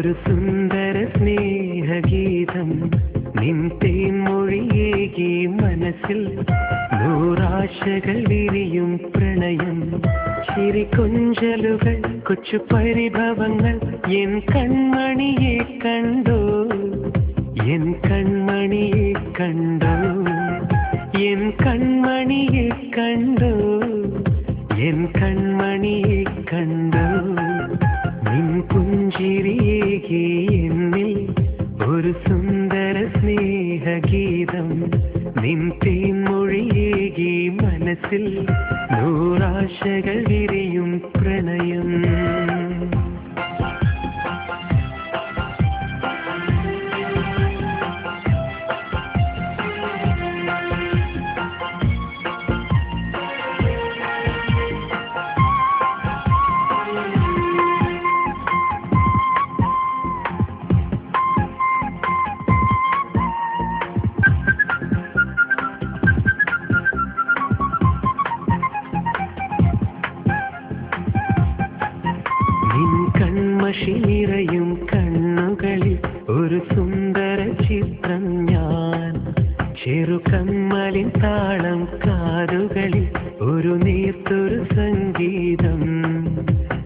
ഒരു സുന്ദര സ്നേഹഗീതം നിൻ തേൻമൊഴിയേകി മനസ്സിൽ നൂറാശകൾ വിരിയും പ്രണയം ചിരികൊഞ്ചലുകൾ കൊച്ചു പരിഭവങ്ങൾ എൻ കൺമണിയെ കണ്ടോ എൻ കൺമണിയെ കണ്ടോ എൻ കൺമണിയെ കണ്ടോ എൻ കൺമണിയെ കണ്ടോ നിൻ പുഞ്ചിരിയേകി എന്നിൽ ഒരു സുന്ദര സ്നേഹഗീതം നിൻ തേൻമൊഴിയേകി മനസ്സിൽ നൂറാശകൾ വിരിയും പ്രണയം നിറയും കണ്ണുകളിൽ ഒരു സുന്ദര ചിത്രം ഞാൻ ചെറുകമ്മലിൻ താളം കാതുകളിൽ ഒരു നീർത്തൊരു സംഗീതം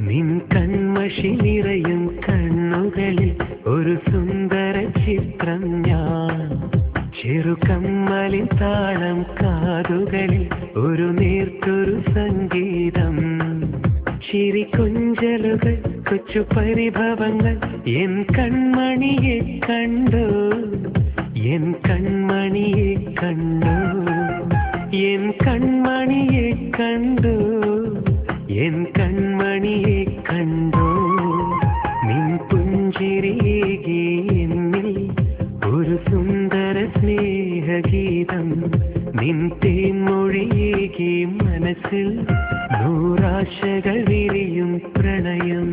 നിൻ കൺമഷി നിറയും കണ്ണുകളിൽ ഒരു സുന്ദര ചിത്രം ഞാൻ ചെറുകമ്മലിൻ താളം കാതുകളിൽ ഒരു നീർത്തൊരു സംഗീതം ചിരികൊഞ്ചലുകൾ കൊച്ചു പരിഭവങ്ങൾ എൻ കൺമണിയെ കണ്ടോ എൻ കൺമണിയെ കണ്ടോ എൻ കൺമണിയെ കണ്ടോ എൻ കൺമണിയെ കണ്ടോ നിൻ പുഞ്ചിരിയേകി എന്നിൽ ഒരു സുന്ദര സ്നേഹഗീതം നിൻ തേൻമൊഴിയേകി മനസ്സിൽ നൂറാശകൾ വിരിയും പ്രണയം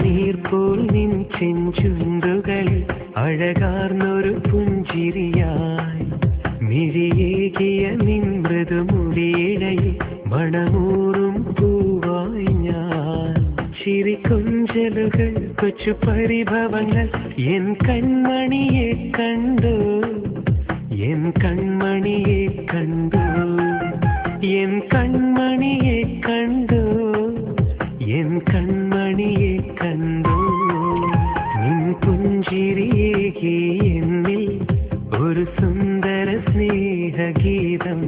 നീർപോൽ നിൻ ചെഞ്ചുണ്ടുകളിൽ അഴകാർന്നൊരു പുഞ്ചിരിയായി മിഴിയേകിയ നിൻ മൃദുമുടിയിഴയിൽ മണമൂറും പൂവായി ഞാൻ ചിരികൊഞ്ചലുകൾ കൊച്ചു പരിഭവങ്ങൾ എൻ കൺമണിയെ കണ്ടോ എൻ കൺമണിയെ കണ്ടോ എൻ കൺമണിയെ കണ്ടോ എൻ കൺമണിയെ കണ്ടോ നിൻ പുഞ്ചിരിയേകി എന്നിൽ ഒരു സുന്ദര സ്നേഹഗീതം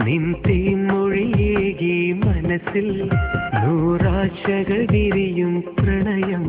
നിൻ തേൻമൊഴിയേകി മനസ്സിൽ നൂറാശകൾ വിരിയും പ്രണയം